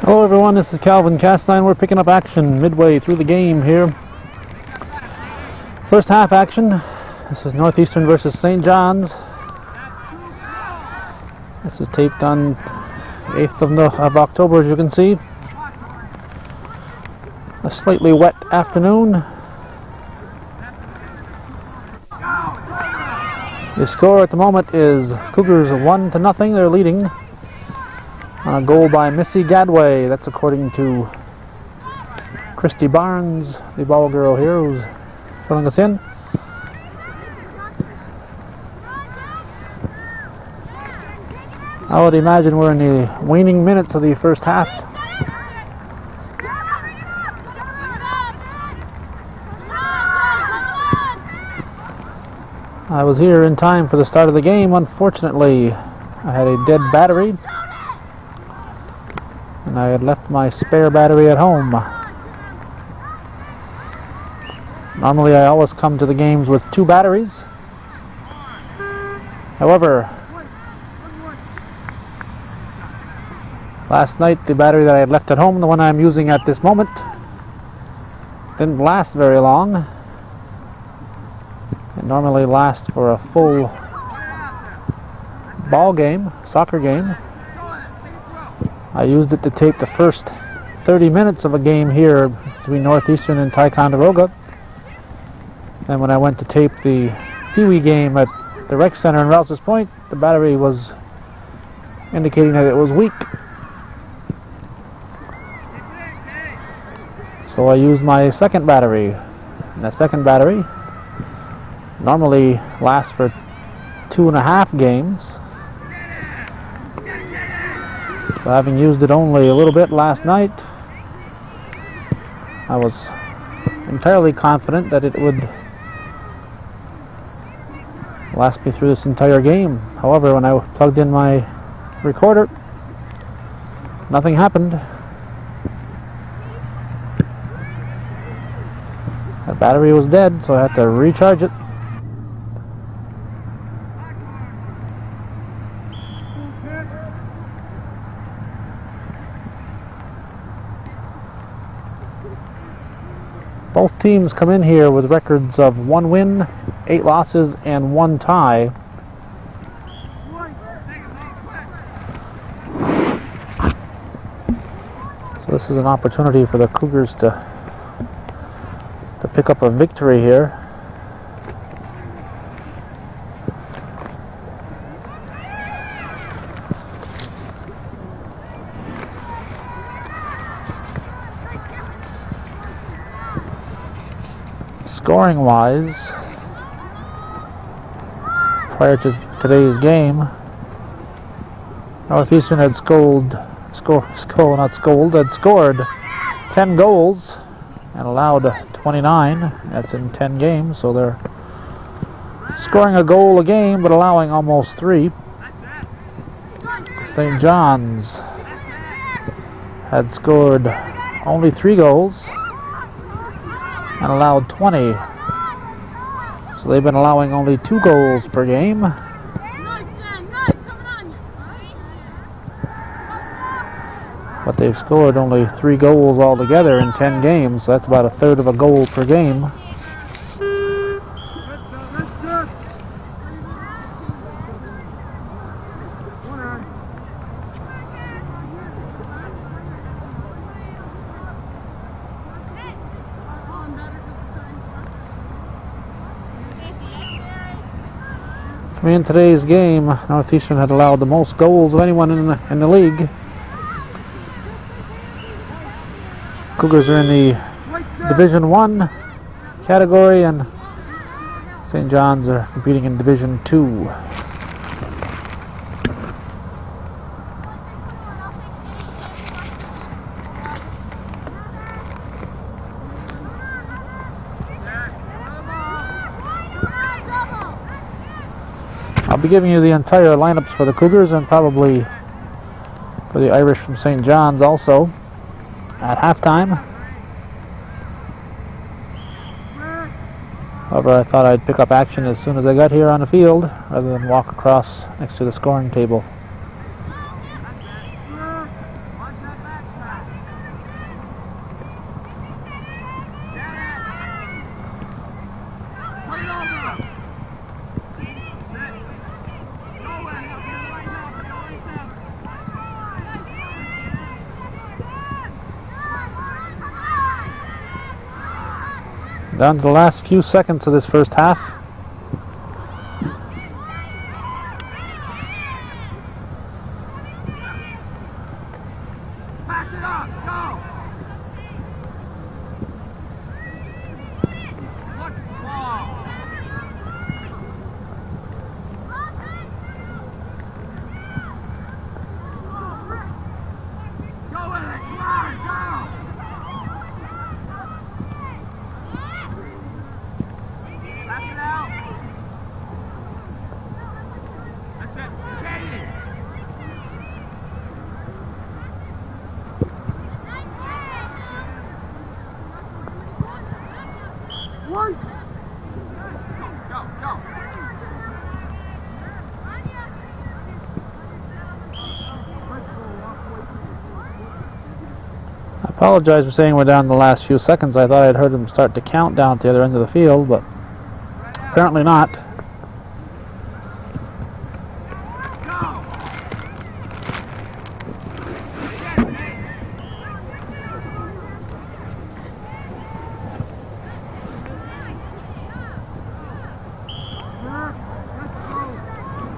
Hello everyone, this is Calvin Castine. We're picking up action midway through the game here. First half action. This is Northeastern versus St. John's. This is taped on 8th of October, as you can see. A slightly wet afternoon. The score at the moment is Cougars 1-0. They're leading on a goal by Missy Gadway. That's according to Christy Barnes, the ball girl here, who's filling us in. I would imagine we're in the waning minutes of the first half. I was here in time for the start of the game. Unfortunately, I had a dead battery, and I had left my spare battery at home. Normally I always come to the games with 2 batteries. However, last night the battery that I had left at home, the one I'm using at this moment, didn't last very long. It normally lasts for a full ball game, soccer game. I used it to tape the first 30 minutes of a game here between Northeastern and Ticonderoga. And when I went to tape the Pee Wee game at the Rec Center in Rouse's Point, the battery was indicating that it was weak. So I used my second battery. And the second battery normally lasts for 2.5 games. So having used it only a little bit last night, I was entirely confident that it would last me through this entire game. However, when I plugged in my recorder, nothing happened. The battery was dead, so I had to recharge it. Both teams come in here with records of 1 win, 8 losses, and 1 tie. So this is an opportunity for the Cougars to pick up a victory here. Scoring wise, prior to today's game, Northeastern had scored 10 goals and allowed 29. That's in 10 games, so they're scoring a goal a game but allowing almost 3. St. John's had scored only 3 goals and allowed 20. So they've been allowing only 2 goals per game. But they've scored only 3 goals altogether in 10 games, so that's about 1/3 of a goal per game. In today's game, Northeastern had allowed the most goals of anyone in the league. Cougars are in the Division 1 category, and St. John's are competing in Division 2. I'll be giving you the entire lineups for the Cougars and probably for the Irish from St. John's also at halftime. However, I thought I'd pick up action as soon as I got here on the field rather than walk across next to the scoring table. Down to the last few seconds of this first half. Pass it up, go! Good ball. Go with it, come on, go! Pass it out. That's it, Katie. One. Go, go. I apologize for saying we're down the last few seconds. I thought I'd heard him start to count down at the other end of the field, but apparently not.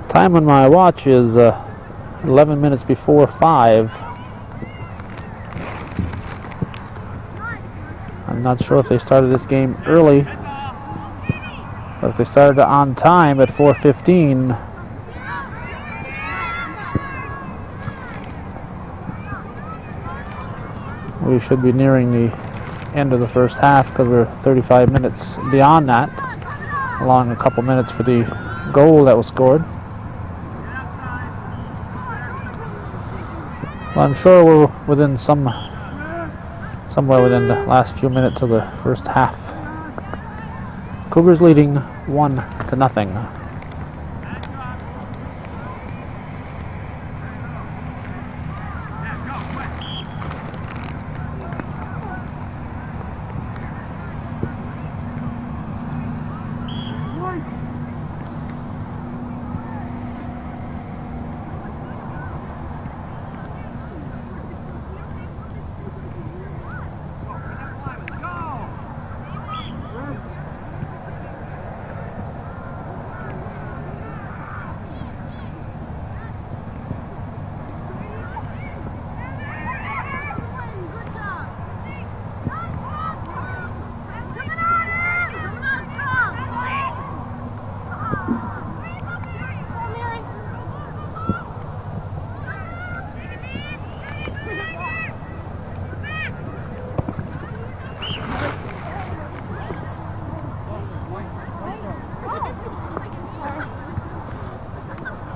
Time on my watch is 11 minutes before 5. I'm not sure if they started this game early, but if they started on time at 4:15, we should be nearing the end of the first half because we're 35 minutes beyond that, allowing a couple minutes for the goal that was scored. Well, I'm sure we're within somewhere within the last few minutes of the first half. Cougars leading 1-0.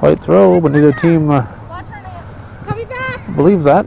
White throw, but neither team believes that.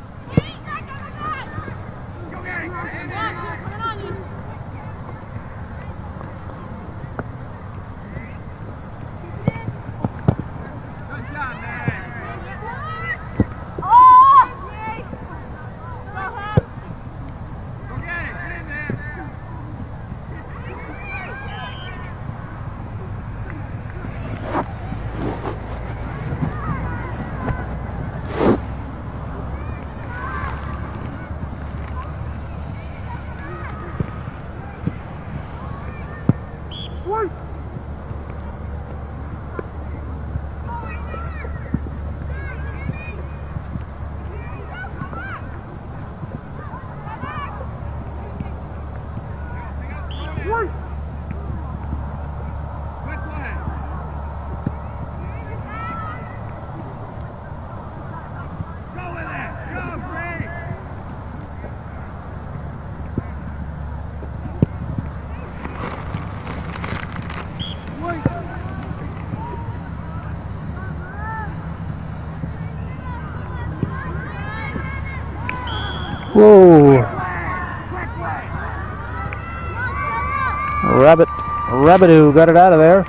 Whoa! Rabbidoo got it out of there.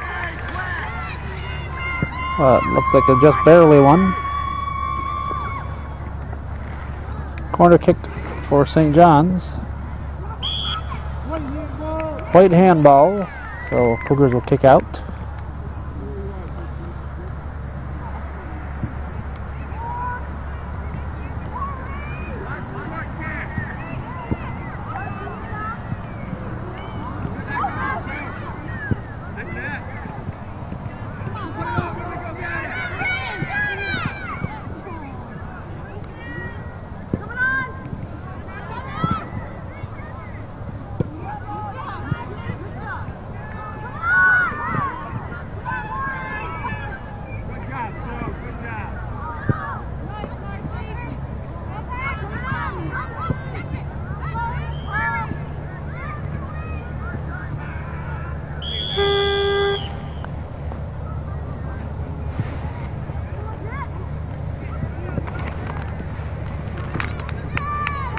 Looks like it just barely won. Corner kick for St. John's. White handball. So Cougars will kick out.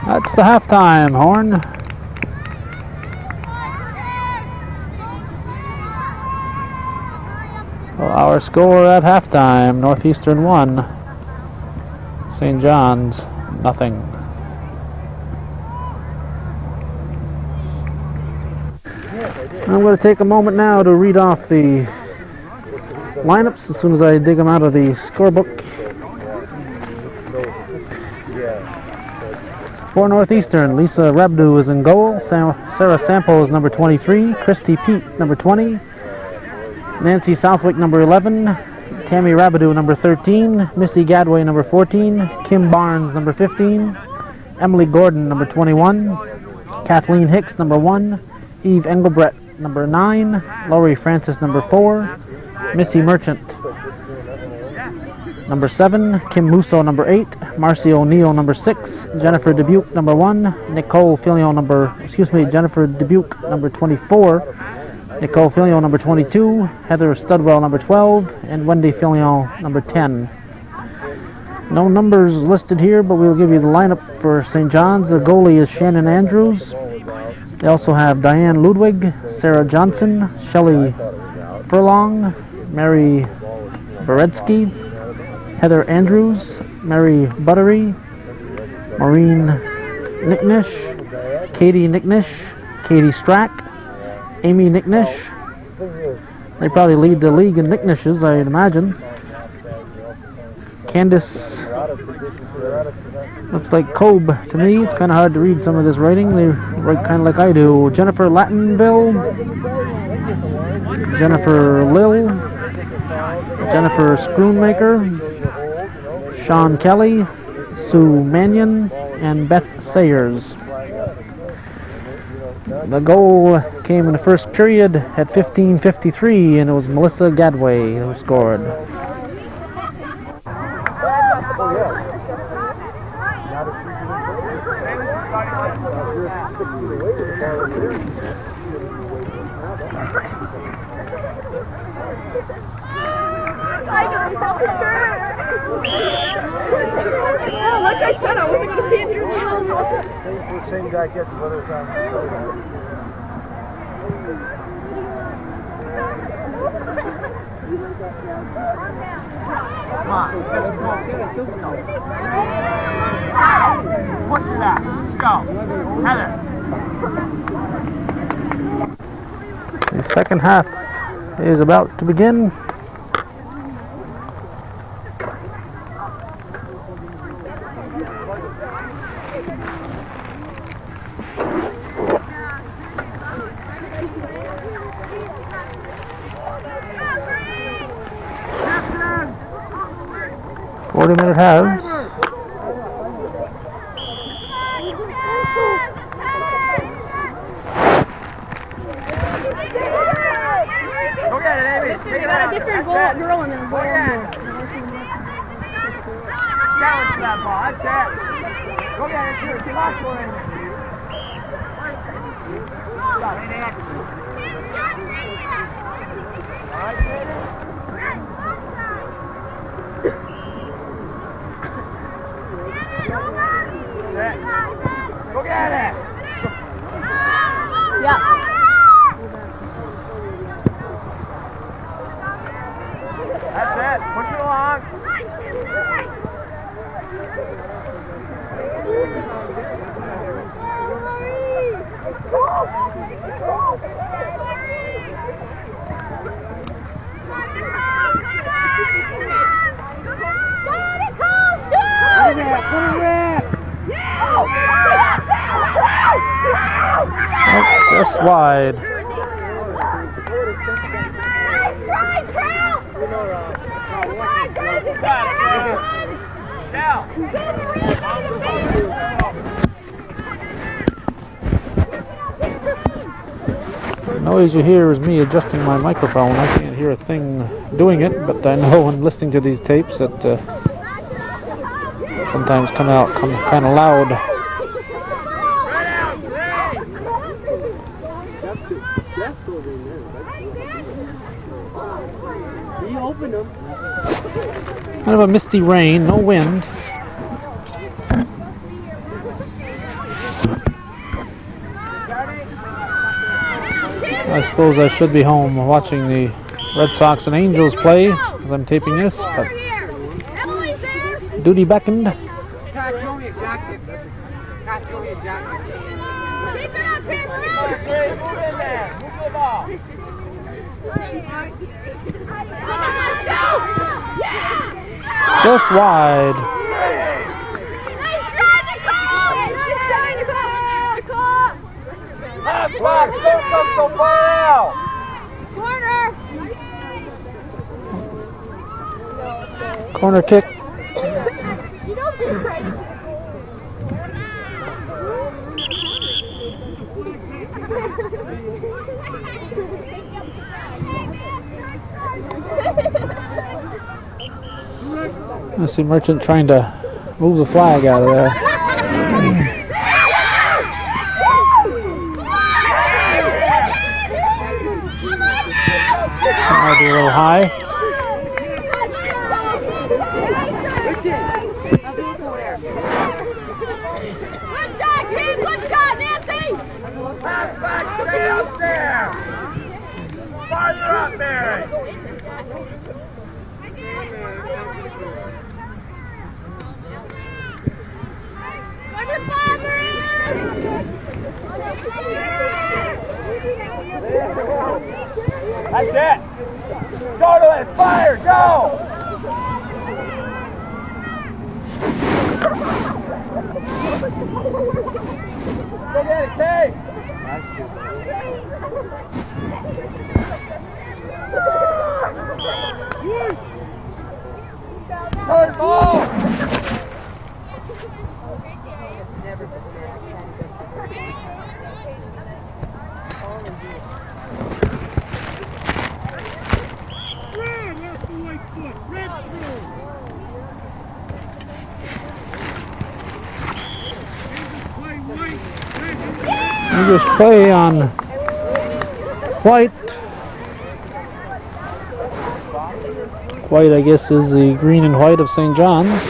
That's the halftime horn. Well, our score at halftime, Northeastern 1, St. John's nothing. I'm going to take a moment now to read off the lineups as soon as I dig them out of the scorebook. For Northeastern, Lisa Rabdu is in goal. Sarah Sample is number 23. Christy Pete, number 20. Nancy Southwick, number 11. Tammy Rabadu, number 13. Missy Gadway, number 14. Kim Barnes, number 15. Emily Gordon, number 21. Kathleen Hicks, number 1. Eve Engelbrett, number 9. Laurie Francis, number 4. Missy Merchant, number 7. Kim Musso, number 8. Marcy O'Neill, number 6. Jennifer Dubuque, number 1. Jennifer Dubuque, number 24. Nicole Filion, number 22. Heather Studwell, number 12. And Wendy Filion, number 10. No numbers listed here, but we'll give you the lineup for St. John's. The goalie is Shannon Andrews. They also have Diane Ludwig, Sarah Johnson, Shelley Furlong, Mary Beretsky, Heather Andrews, Mary Buttery, Maureen Nicknish, Katie Nicknish, Katie Strack, Amy Nicknish. They probably lead the league in Nicknishes, I'd imagine. Candace, looks like Cobe to me. It's kind of hard to read some of this writing. They write kind of like I do. Jennifer Lattenville, Jennifer Lill, Jennifer Scroonmaker, Sean Kelly, Sue Mannion, and Beth Sayers. The goal came in the first period at 15:53, and it was Melissa Gadway who scored. Like I said, I wasn't going to stand here now. The same guy gets the other time. Come on, let's go. Push it out. Let's go. Heather. The second half is about to begin. Minute halves. Go get it, Amy. We got a different girl and then a ball. Challenge that ball. That's it. Go get it. She lost one. All right, go get it! Yeah. That's it. Push it along. Just wide. The noise you hear is me adjusting my microphone. I can't hear a thing doing it, but I know when listening to these tapes that sometimes come kind of loud. Kind of a misty rain, no wind. I suppose I should be home watching the Red Sox and Angels play as I'm taping this, but duty beckoned. Just wide. Corner kick. I see Merchant trying to move the flag out of there. Might be a little high. Good shot, Nancy! Pass back, stay up there! Farther up, Mary! That's it! Go to it! Fire! Go! Go get it, Kay! Turn ball! We just play on white. White, I guess, is the green and white of St. John's.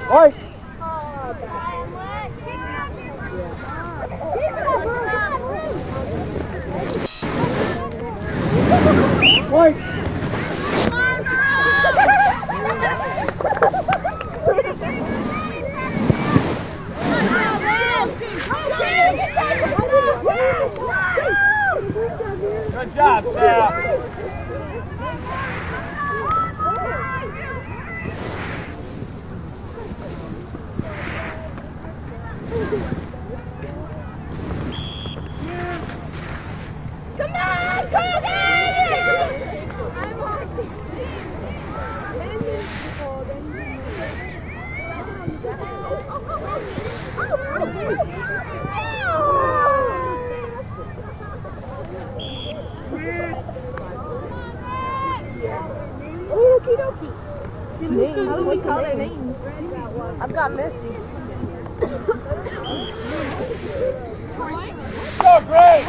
White! White! Good job, Sarah. Come on, Cougars! Okie dokie. How do we call their names? I've got Missy. So great!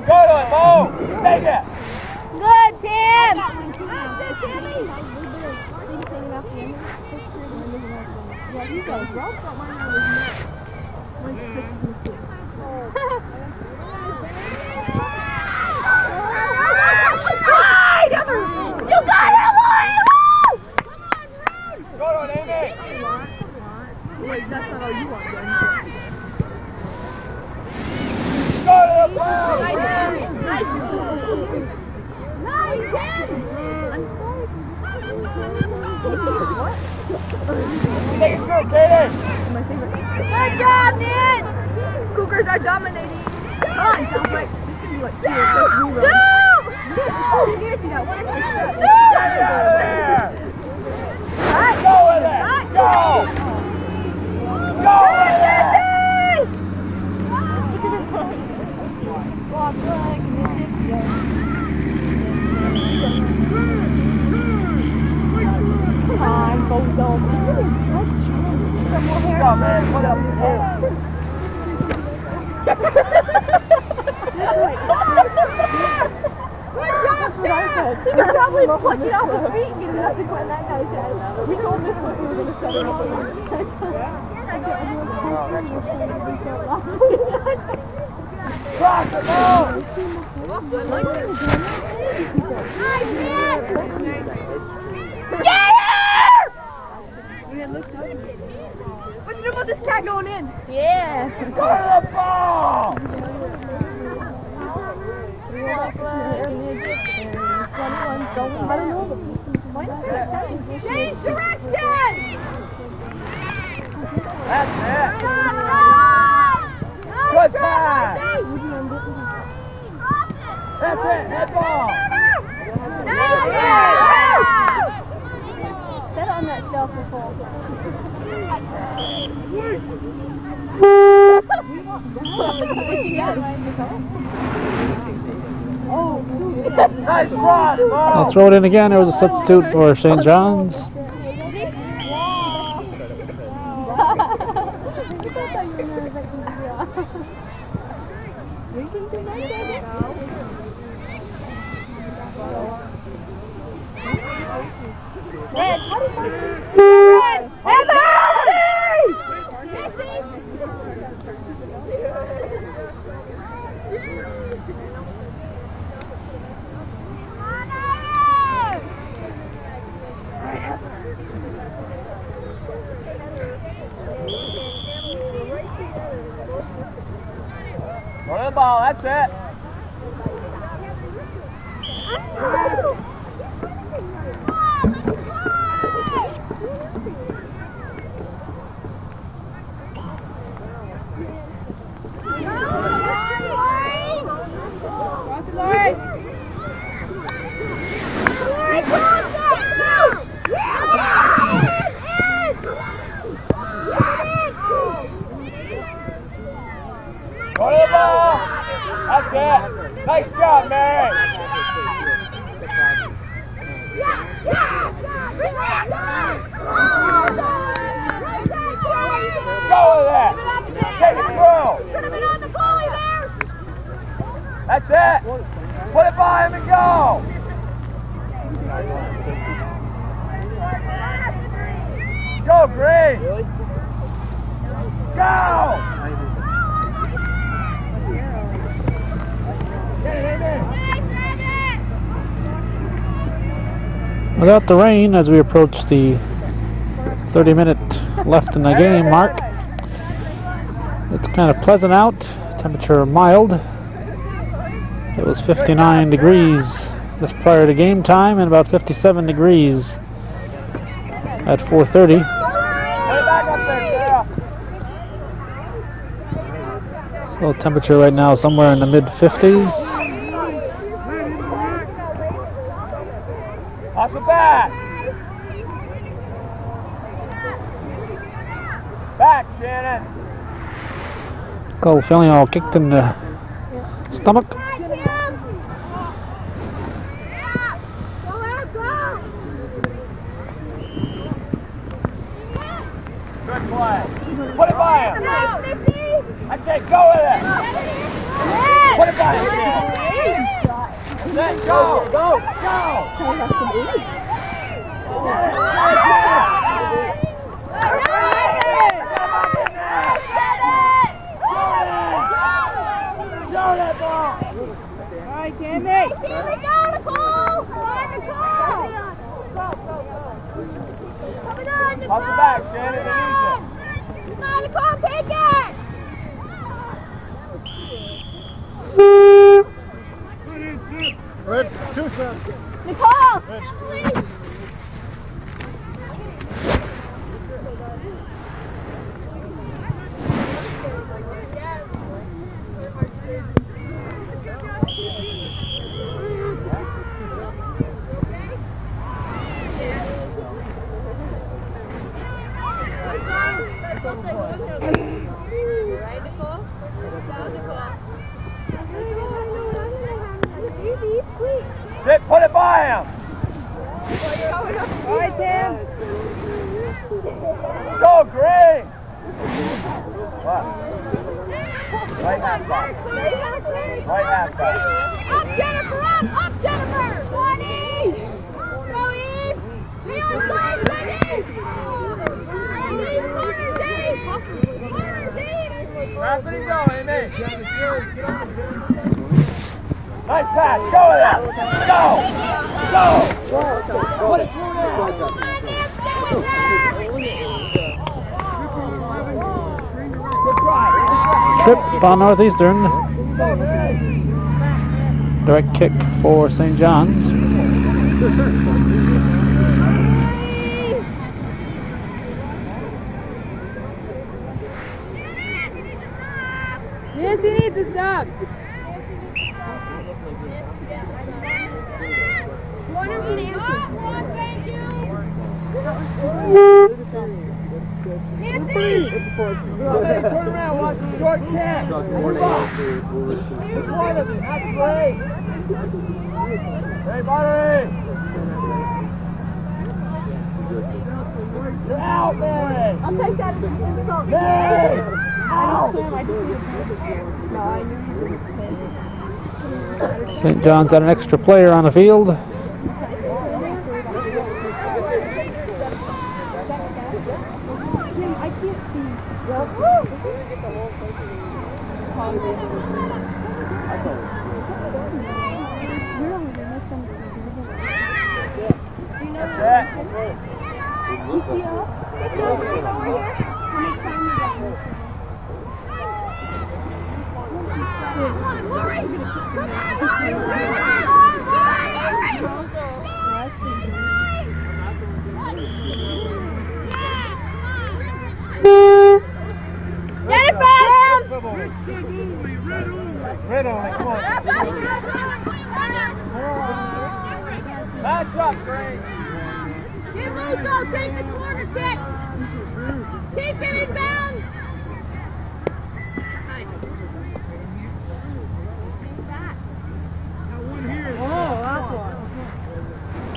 Go to it, Mo! Take it! Good, Tim! Yeah, he does. Rob thought my name was Matt. Mine's 66. You got it, Lloyd! Go on, Amy! Wait, that's not all you want, then. Go to the ball! Nice, nice. Nice, Ken! I'm sorry. What? You think it's good, Kaden? My favorite. Good job, Ned! Cougars are dominating. Come on, sounds like this could be like 2 or 6 reruns. Oh, here, see that one. Get it out of there! Go with it! Go! Go with it! Come on, Bozo. Go, man. Put up your head. Good job, Dad! He could probably pluck it off his feet and get it up to when that guy said. We told Miss Lucy we were going to set it up again. Cross the ball! Get her! What you do about this cat going in? Yeah. Go to the ball! I don't know. Change direction! That's it! Good pass! That's it! Head ball! Set on that shelf before. Nice cross, Mo! I'll throw it in again. There was a substitute for St. John's. Go to the ball, that's it. Go to the ball. That's it. Nice job, Mary. Go with it. Take it through. That's it. Put it by him and go. Go, Green. Go. Without the rain, as we approach the 30-minute left in the game mark, it's kind of pleasant out. Temperature mild. It was 59 degrees just prior to game time and about 57 degrees at 4:30. So temperature right now somewhere in the mid-50s. Off the back. Back, Shannon. Goal feeling all kicked in the stomach. Good play. Put it by him. I say go with it. Put it by him, Shannon. Then go. Go. Go. right, Tammy. Here we go, Nicole. Come on, Nicole. Coming on, Nicole. Off the back, Shannon. Come on, Nicole, take it. Red, 2 shots. Nicole. Sit, put it by him. All right, Tim. Go, Green. What? Right half side. Right half side. Up, Jennifer, up, Jennifer. 20. Go, Eve. Be on side, Eve. Corner, Dave. Corner, Dave. Anthony, go, Amy. Nice pass. Go with that. Go. Go. Put it through there. Good try. Trip on Northeastern. Direct kick for St. John's. Nancy needs to stop. Nancy! Turn around, watch the short kick. Move up. One of you, that's great. Hey, buddy. You're out, Mary. I'll take that as an insult. Mary! Out! St. John's got an extra player on the field. Red on it, come on. Match up, Green. Get Luso, take the corner kick. Keep it in bounds.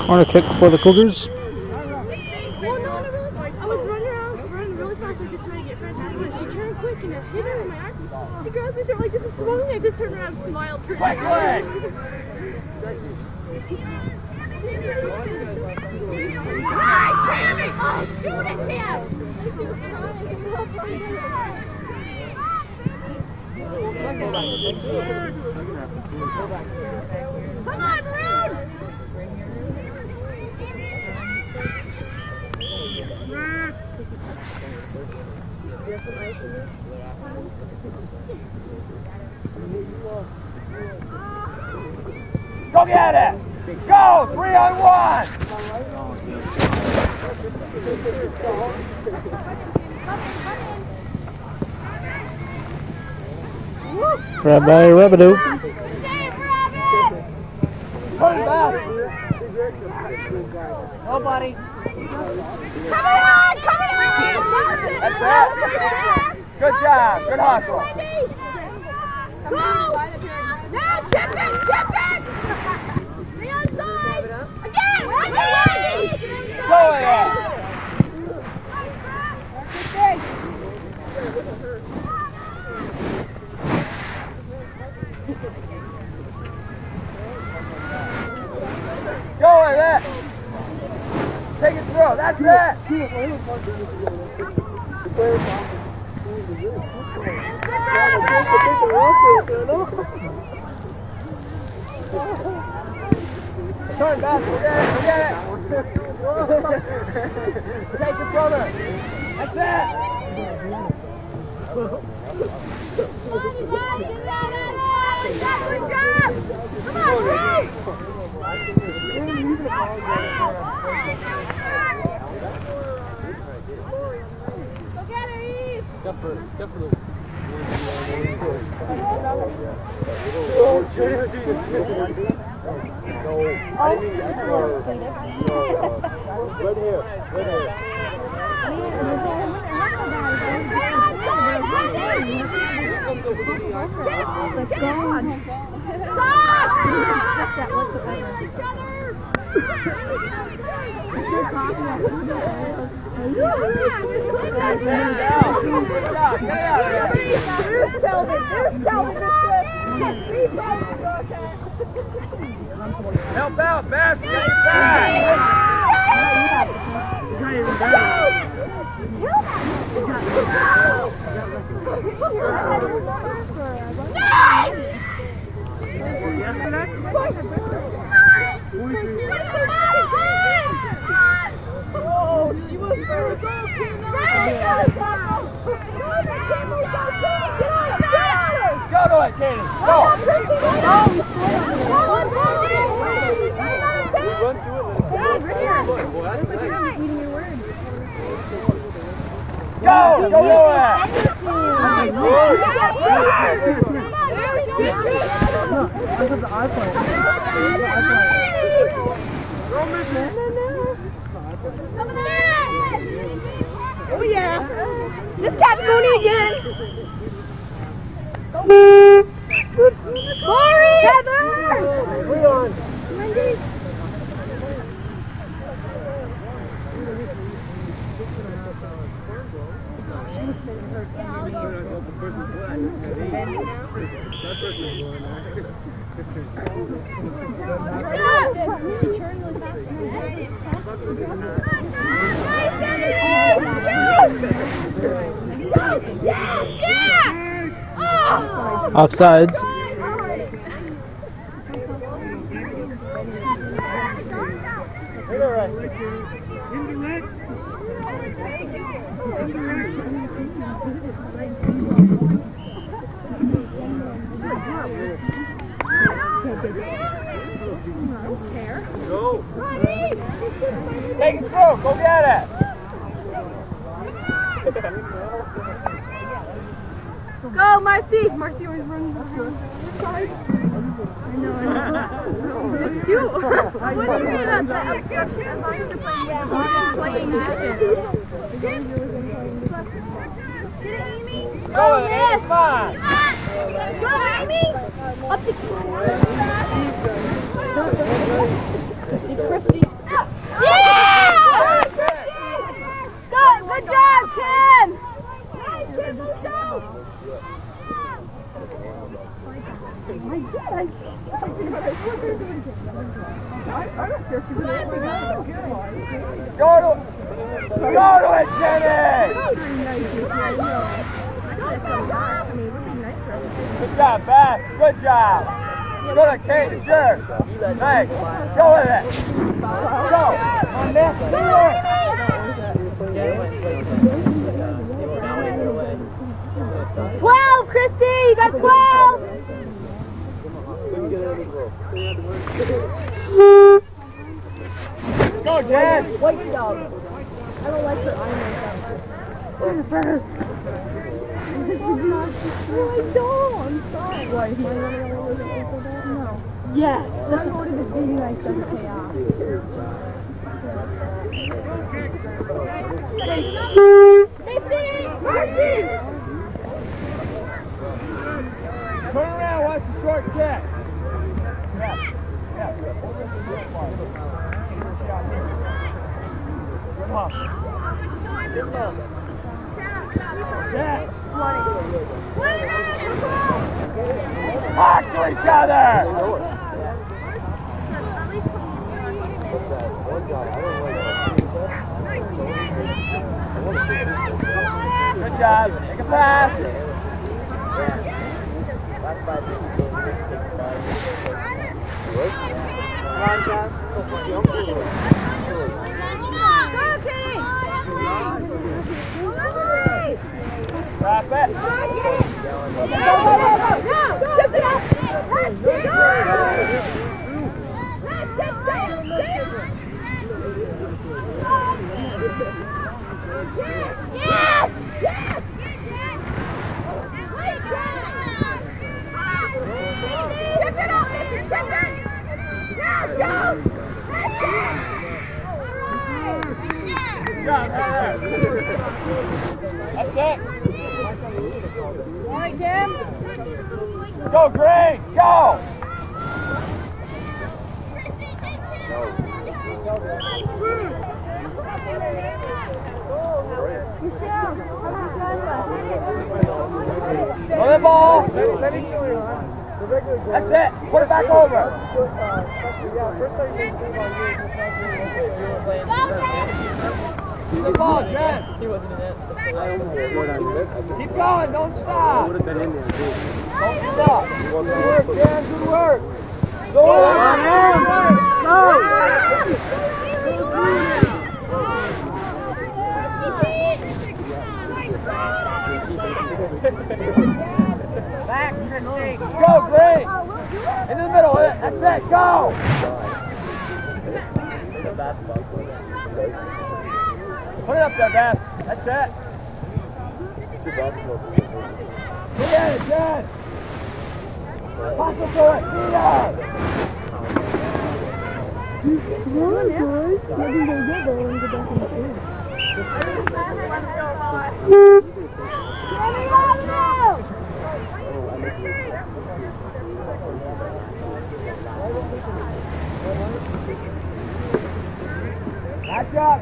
Corner kick for the Cougars. Well, no, I was running really fast, like just trying to get Francesca, and she turned quick and I hit her in my arm. She grabs me, she like this and swung me. I just turned around and smiled for her. Quick leg. Hi, Tammy! Oh, shoot it, Tim! Come on, Maroon! Go get it. Go, 3-on-1. Grab by Rebidoux. Put it back. Nobody. Come on! That's it. Good job. Good hustle. Go! Now chip it! Be on side! Again! Go ahead. Go with it. Take it through. That's it. turn, Beth. Forget it. Take your brother. That's it. Good job! Come on, Ray! Go get her, Eve! Right here. Let's go on. Help out, Beth. Get your back. Oh, she was very good. Go to it, Kaden. Go. Run through it. Go to it. Oh yeah. This cat's going again. Corey! Heather! Leon. Offsides. Go. Take it through. Go get it. Go, Marcy! Marcy always runs on the side. I know. It's cute. What do you mean about that obstruction as long as you're playing action? Get it, Amy! Go, Amy. Come on. Go, Amy! Up the yeah! Good job, Ken! Go to it, Jenny! Good job, Beth. Good job. Go to Kate, sure. Nice. Go with it. Go. On this. Do it. 12, Christy! You got 12! Go, Jen! White dog. I don't like her eyes. Jennifer! I don't. I'm sorry. Why? Is my running away with it also there? No. Yes. Let's order this baby nice doesn't pay off. Stacy! Mercy! Turn around, watch the short kick. Yeah. Come on. Yeah. Talk to each other! Good job. Take a pass. Come on, John. Wrap it. That's it. All right, Kim. Go, Green. Go. Michelle, Go the ball. That's it. Put it back over. The ball, Jen. He wasn't in it. Keep going. Don't stop. Would have been in there, too. Don't stop. Good work, Jen. Good work. Go on. Back, Christy. Go, Green. Into the middle. That's it. Go. Put it up there, Beth. That's it. Get it, Jen. Pass it to it. Back up.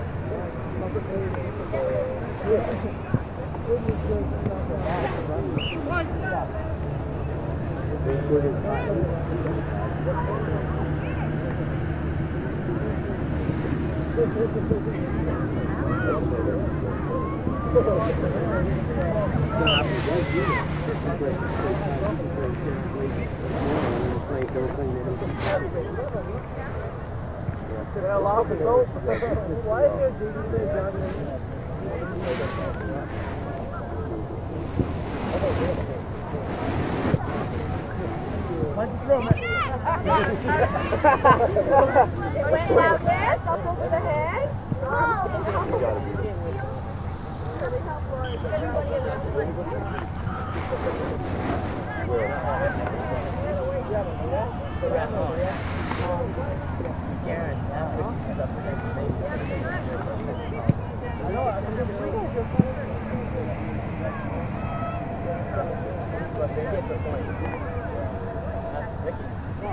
Went out there, shuffle to the head.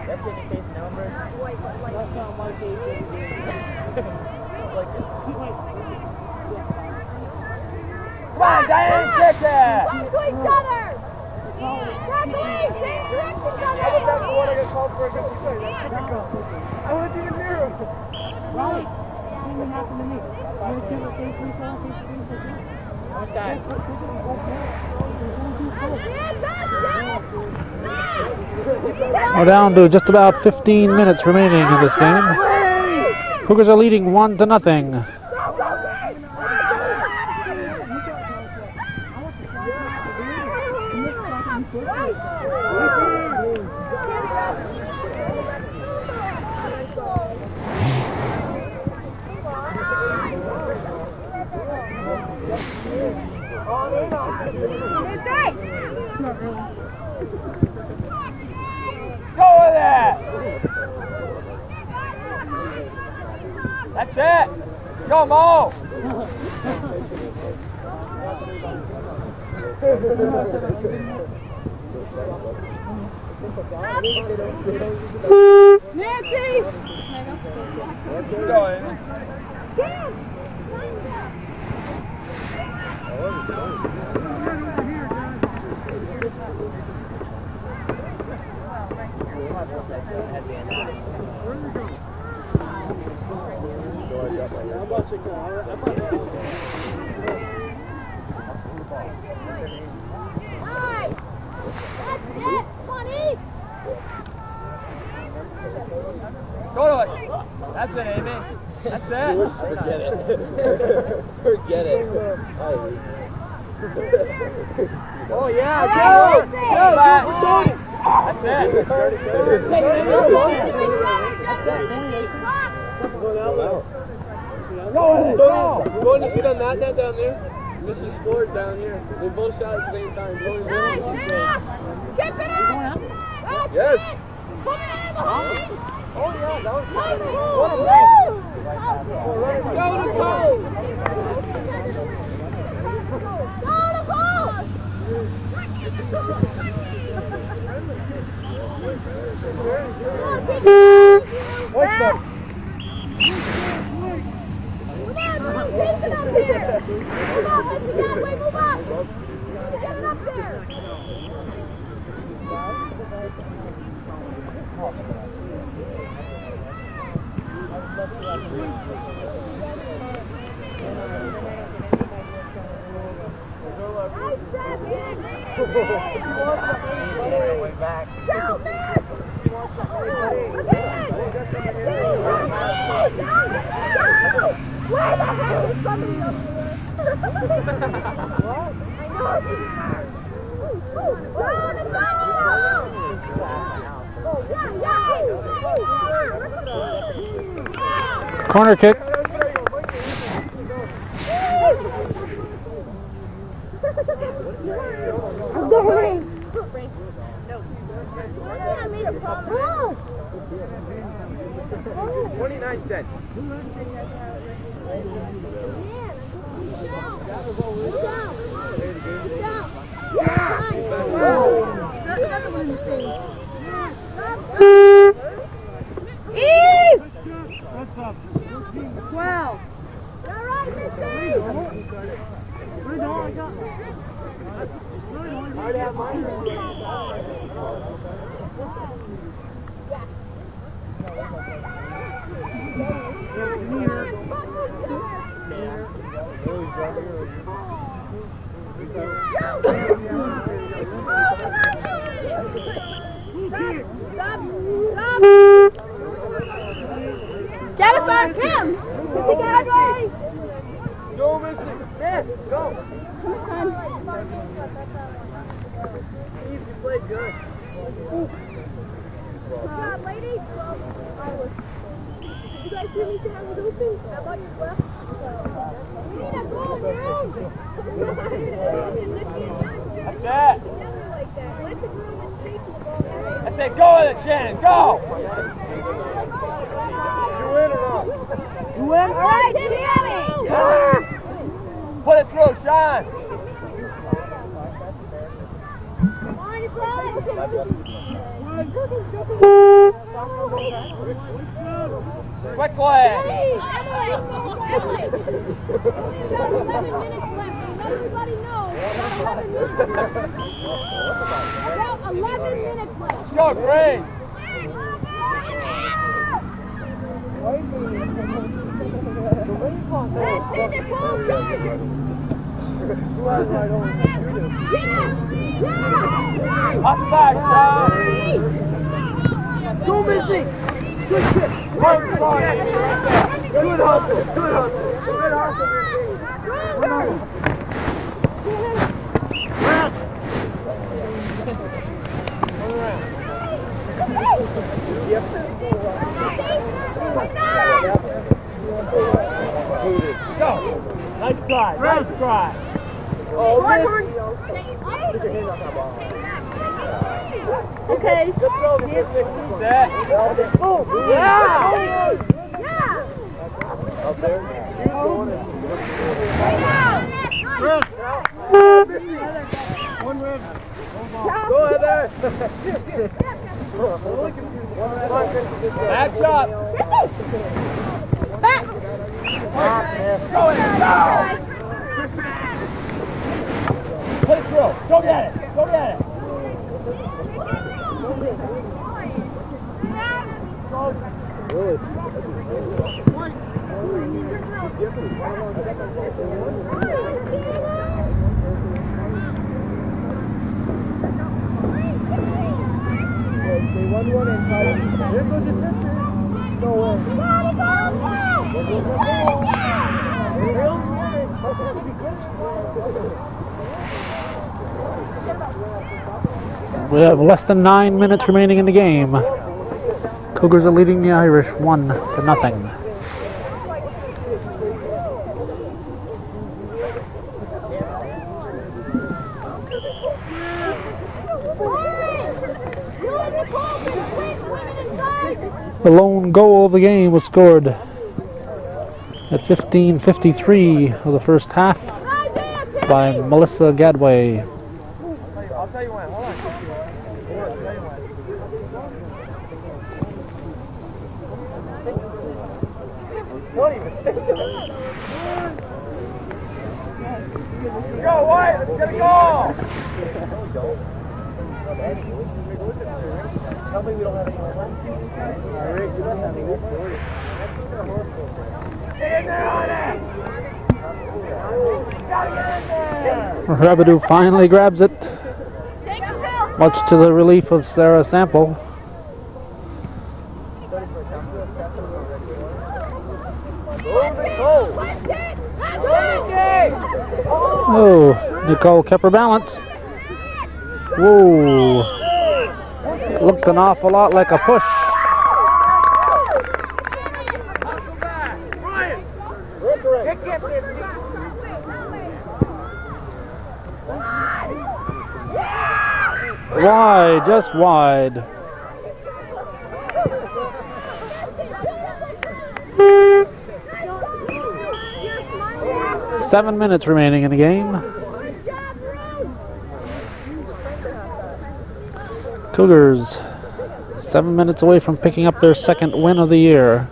That's in your face number. That's not my case. Come on, Diane, kick it. Run to each other. Run away, James. Direct each other. I want you to hear him. Right. See what happened to me. How much time? We're down to just about 15 minutes remaining in this game. Cougars are leading 1-0. Go with it. That's it. Go, Mo. Nancy! Go in. Go to it. That's it, Amy. That's it. Forget it. Forget it. Oh, yeah. All Go. right, Go. Lucy. That's it. Go ahead. Going to shoot on that net down there. Mrs. scored down here. They both shot at the same time. Chip it up. Yes. Put it in the hole. Oh yeah, that was What a Way back. Where the heck is somebody up there? Corner kick. I'm going. 29 cents. What's up? 12. All right, Missy. Get it back, Tim! Get it right! Go, Missy. Yes, go. You played good. Good job, ladies. Did you guys hear me say I was open? I thought you left. We need a goal, girl! That's it. Like that. Let the girl mistake the ball. That's it. Go with it, Shannon. Go. You win or not? You win? All right, Timmy! Put it through, Sean. Quickly. Everybody knows. About 11 minutes left. Let's go, Green. Let's send it, Paul Chargers. Up back, Sean. Go, Missy. Good kick. Good hustle. Good hustle. Good hustle. Good hustle, Missy. Go. Nice try. Nice try. Oh, Miss. Okay. Set. Yeah. Up there. One rib. Go ahead there. Match up. Back. Go in. Go. Put it through. Go get it. Go get it. They won one and this was your sister. We have less than 9 minutes remaining in the game. Cougars are leading the Irish 1-0. The lone goal of the game was scored at 15:53 of the first half by Melissa Gadway. I'll tell you when. Hold on. Don't even think of it. Go, White. Let's get a goal. Tell me we don't have any more left. You don't have any left. Get in there on it. Gotta get in there. Rabidou finally grabs it, much to the relief of Sarah Sample. Oh, Nicole kept her balance. Whoa. It looked an awful lot like a push. Wide, just wide. Seven minutes remaining in the game. Cougars 7 minutes away from picking up their second win of the year.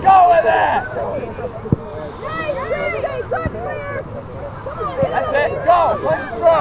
Go with it! That's it, go! Let's throw!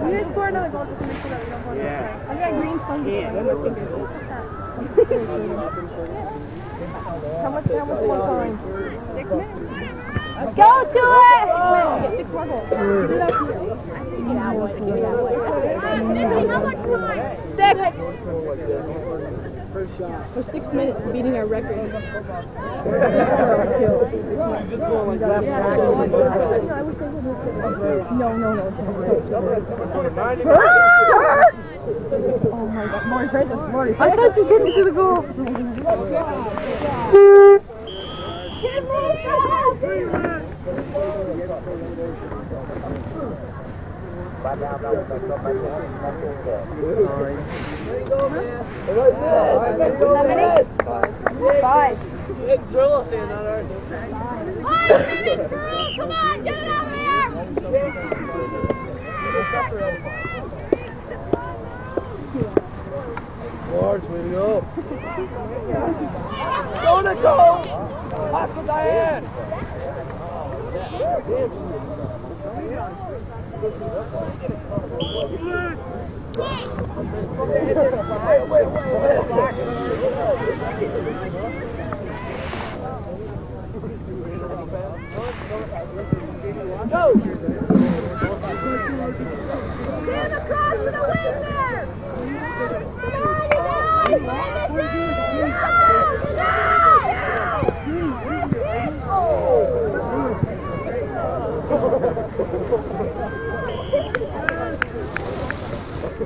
We need to score another goal just to make sure that we don't go to the side. I got green fungus on my fingers. How much more time? 6 minutes. Go to it! 6 minutes to get 6 more goals. Give it out. Give it out. Give it out. How much time? 6. For 6 minutes, beating our record. No. Oh my God, more impressive. I thought you couldn't do the goal. Five. Drill us in, not ours. Come on, get it out there! Lars, way to go. Go to goal! Pass to Diane! Go! Stand across to the wing there!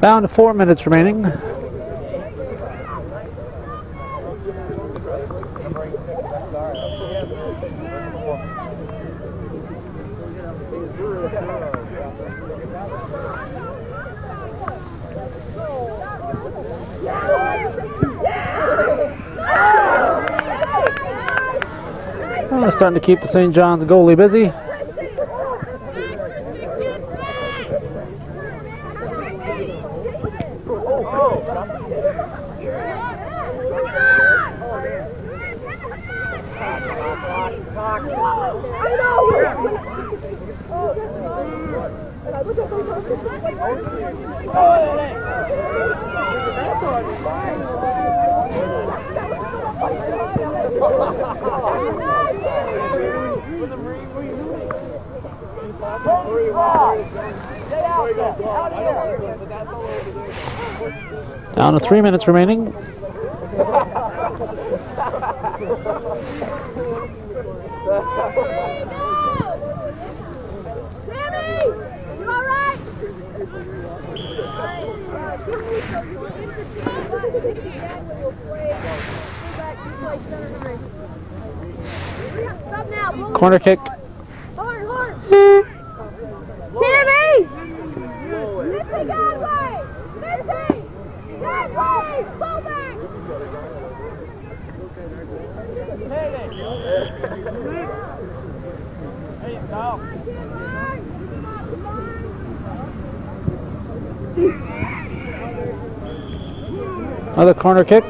Down to 4 minutes remaining. Starting to keep the St. John's goalie busy. Down to 3 minutes remaining. Corner kick. Timmy! Missy, Godway! Missy! Godway! Pull back! There you go. Another corner kick.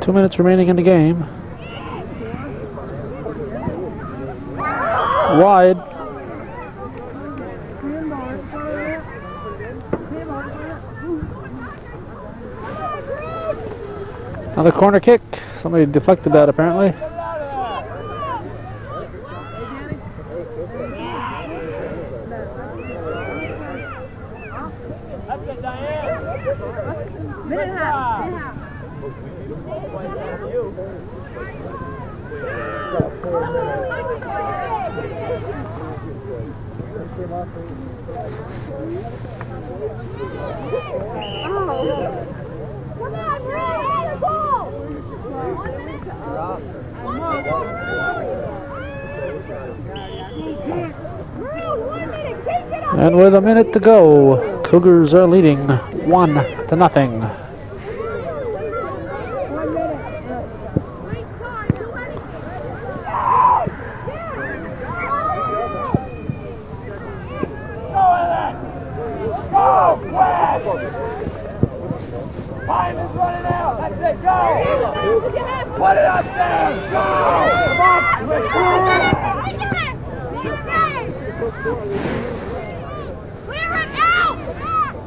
Two minutes remaining in the game. Wide. Another corner kick. Somebody deflected that apparently. Minute and a half. Come on, Ray! Ball! And with a minute to go, Cougars are leading 1-0. Time is running out. That's it. Go. Put it up there. Go. Come on. Clear it out.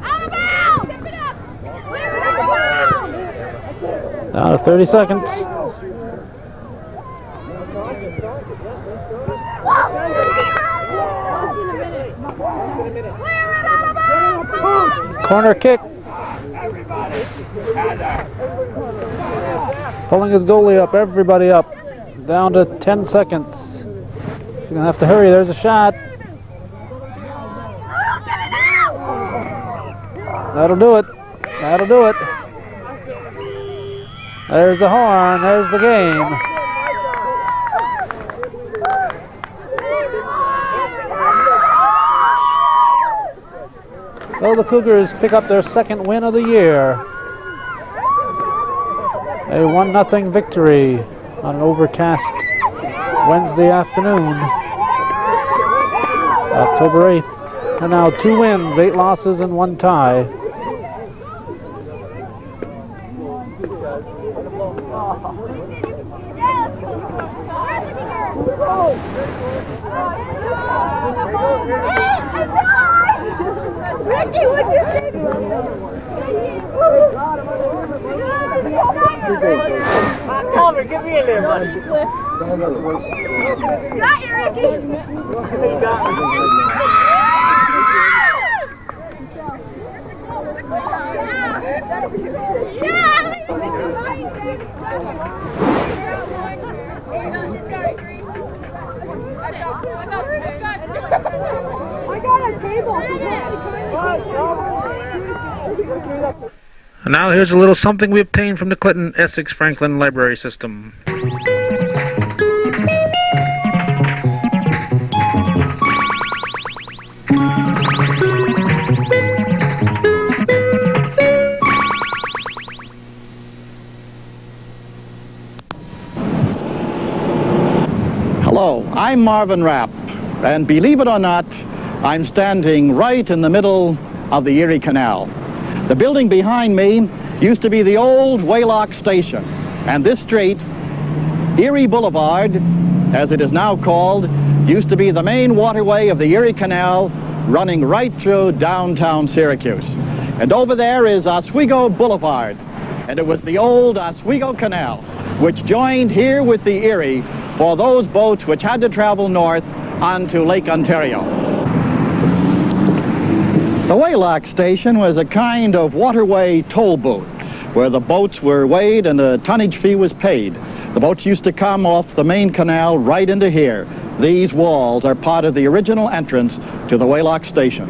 Out of bounds. Pick it up. Clear it out of bounds. Down to 30 seconds. Clear it out of bounds. Corner kick. Pulling his goalie up, everybody up. Down to 10 seconds. She's gonna have to hurry, there's a shot. That'll do it. That'll do it. There's the horn, there's the game. So the Cougars pick up their second win of the year. A 1-0 victory on an overcast Wednesday afternoon, October 8th. And now 2 wins, 8 losses, and 1 tie. Ricky, what'd you say? Calvin, give me a little, buddy. Got you, Ricky. You got I got a table. And now here's a little something we obtained from the Clinton Essex Franklin Library System. Hello, I'm Marvin Rapp, and believe it or not, I'm standing right in the middle of the Erie Canal. The building behind me used to be the old Waylock Station, and this street, Erie Boulevard, as it is now called, used to be the main waterway of the Erie Canal running right through downtown Syracuse. And over there is Oswego Boulevard, and it was the old Oswego Canal, which joined here with the Erie for those boats which had to travel north onto Lake Ontario. The Waylock Station was a kind of waterway toll booth where the boats were weighed and a tonnage fee was paid. The boats used to come off the main canal right into here. These walls are part of the original entrance to the Waylock Station.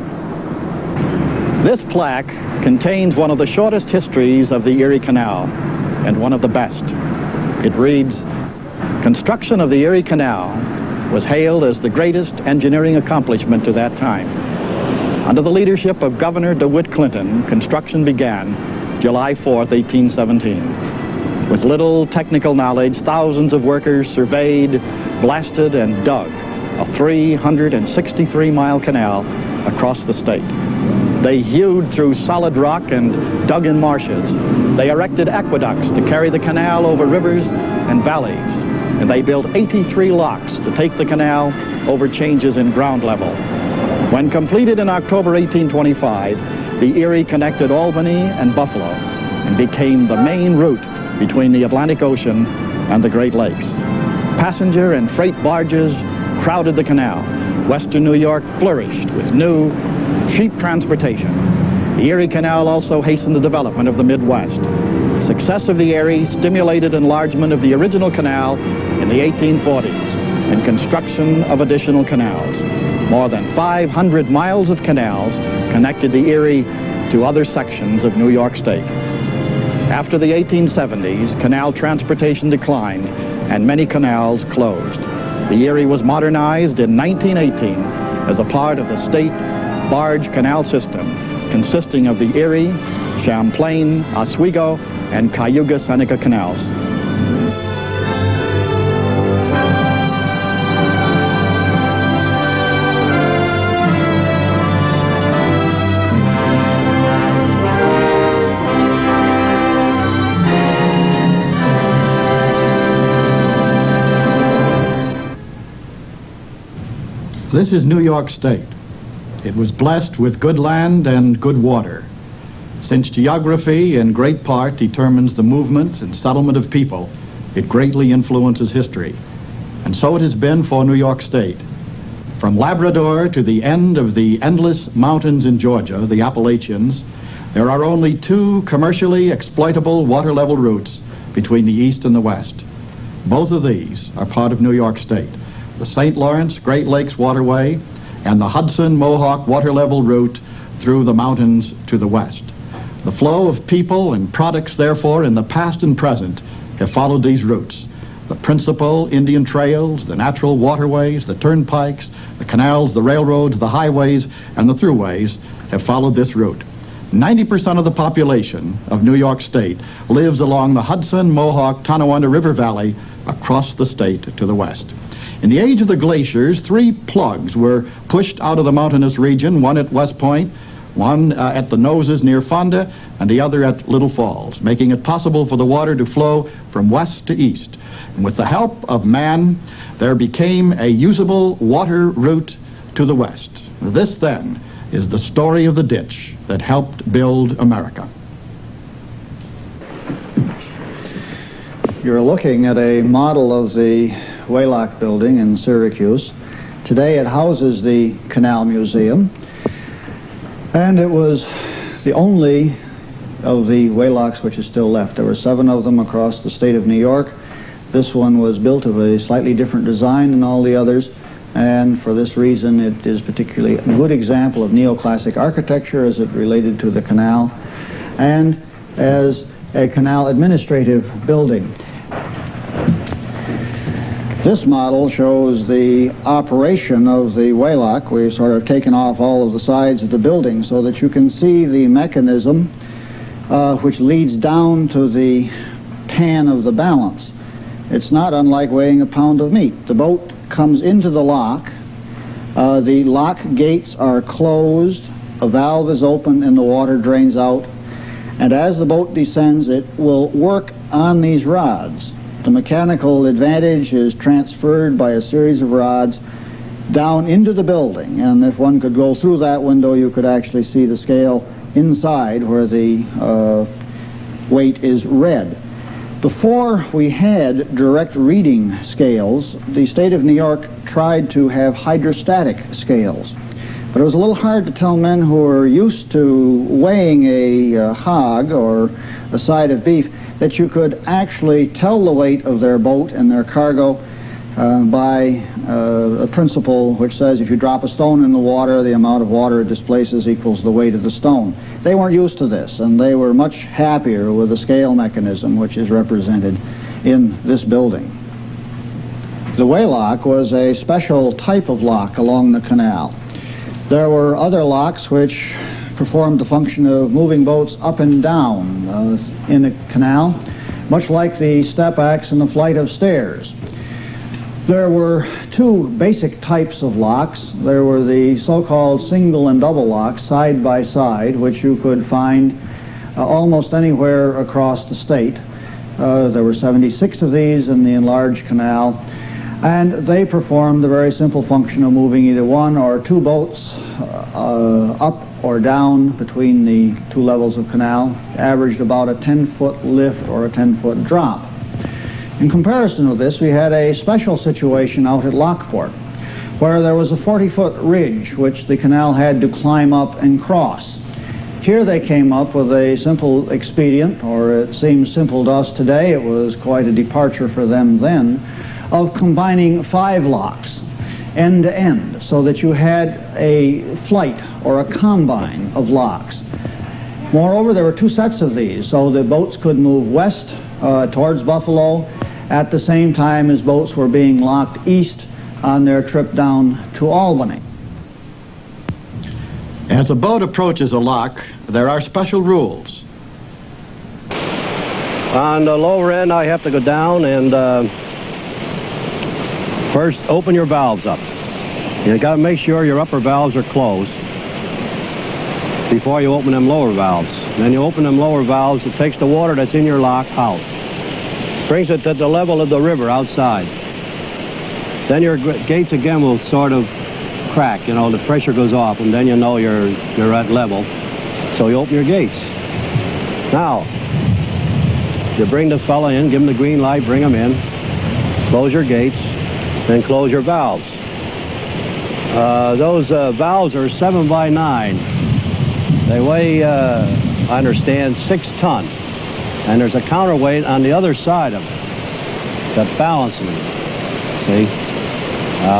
This plaque contains one of the shortest histories of the Erie Canal and one of the best. It reads, "Construction of the Erie Canal was hailed as the greatest engineering accomplishment to that time. Under the leadership of Governor DeWitt Clinton, construction began July 4th, 1817. With little technical knowledge, thousands of workers surveyed, blasted, and dug a 363-mile canal across the state. They hewed through solid rock and dug in marshes. They erected aqueducts to carry the canal over rivers and valleys. And they built 83 locks to take the canal over changes in ground level. When completed in October 1825, the Erie connected Albany and Buffalo and became the main route between the Atlantic Ocean and the Great Lakes. Passenger and freight barges crowded the canal. Western New York flourished with new, cheap transportation. The Erie Canal also hastened the development of the Midwest. The success of the Erie stimulated enlargement of the original canal in the 1840s and construction of additional canals. More than 500 miles of canals connected the Erie to other sections of New York State. After the 1870s, canal transportation declined and many canals closed. The Erie was modernized in 1918 as a part of the state barge canal system consisting of the Erie, Champlain, Oswego, and Cayuga-Seneca canals. This is New York State. It was blessed with good land and good water. Since geography in great part determines the movement and settlement of people, it greatly influences history. And so it has been for New York State. From Labrador to the end of the endless mountains in Georgia, the Appalachians, there are only two commercially exploitable water level routes between the east and the west. Both of these are part of New York State. The St. Lawrence Great Lakes Waterway and the Hudson Mohawk water level route through the mountains to the west. The flow of people and products, therefore, in the past and present, have followed these routes. The principal Indian trails, the natural waterways, the turnpikes, the canals, the railroads, the highways, and the thruways have followed this route. 90% of the population of New York State lives along the Hudson, Mohawk, Tonawanda River Valley across the state to the west. In the age of the glaciers, 3 plugs were pushed out of the mountainous region, one at West Point, one at the noses near Fonda, and the other at Little Falls, making it possible for the water to flow from west to east. And with the help of man, there became a usable water route to the west. This, then, is the story of the ditch that helped build America. You're looking at a model of the Waylock building in Syracuse. Today it houses the Canal Museum, and it was the only of the Waylocks which is still left. There were 7 of them across the state of New York. This one was built of a slightly different design than all the others, and for this reason it is particularly a good example of neoclassic architecture as it related to the canal. and as a canal administrative building. This model shows the operation of the waylock. We've sort of taken off all of the sides of the building so that you can see the mechanism which leads down to the pan of the balance. It's not unlike weighing a pound of meat. The boat comes into the lock. The lock gates are closed. A valve is open and the water drains out. And as the boat descends, it will work on these rods. The mechanical advantage is transferred by a series of rods down into the building. And if one could go through that window, you could actually see the scale inside where the weight is read. Before we had direct reading scales, the state of New York tried to have hydrostatic scales. But it was a little hard to tell men who were used to weighing a hog or a side of beef that you could actually tell the weight of their boat and their cargo by a principle which says if you drop a stone in the water, the amount of water it displaces equals the weight of the stone. They weren't used to this, and they were much happier with the scale mechanism which is represented in this building. The waylock was a special type of lock along the canal. There were other locks which performed the function of moving boats up and down in the canal, much like the step axe and the flight of stairs. There were two basic types of locks. There were the so-called single and double locks side by side, which you could find almost anywhere across the state. There were 76 of these in the enlarged canal, and they performed the very simple function of moving either one or two boats up or down between the two levels of canal, averaged about a 10-foot lift or a 10-foot drop. In comparison with this, we had a special situation out at Lockport, where there was a 40-foot ridge which the canal had to climb up and cross. Here they came up with a simple expedient, or it seems simple to us today, it was quite a departure for them then, of combining 5 locks end to end so that you had a flight or a combine of locks. Moreover, there were 2 sets of these, so the boats could move west towards Buffalo at the same time as boats were being locked east on their trip down to Albany. As a boat approaches a lock, there are special rules. On the lower end, I have to go down and first open your valves up. You got to make sure your upper valves are closed before you open them lower valves. Then you open them lower valves, it takes the water that's in your lock out. Brings it to the level of the river outside. Then your gates again will sort of crack, you know, the pressure goes off, and then you know you're at level. So you open your gates. Now, you bring the fella in, give him the green light, bring him in, close your gates, then close your valves. Those valves are 7 by 9. They weigh, I understand, 6 tons. And there's a counterweight on the other side of it that balances it. See?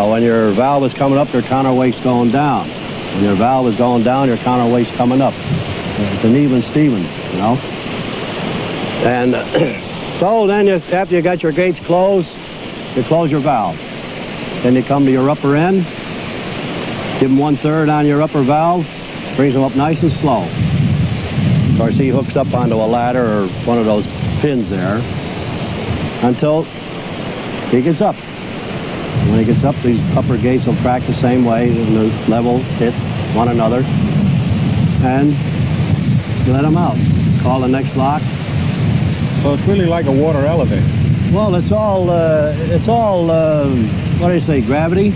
When your valve is coming up, your counterweight's going down. When your valve is going down, your counterweight's coming up. It's an even Steven, you know? And so then after you got your gates closed, you close your valve. Then you come to your upper end, give them 1/3 on your upper valve, brings them up nice and slow. Of course, he hooks up onto a ladder or one of those pins there until he gets up. When he gets up, these upper gates will crack the same way, and the level hits one another, and let them out. Call the next lock. So it's really like a water elevator. Well, it's all what do you say, gravity?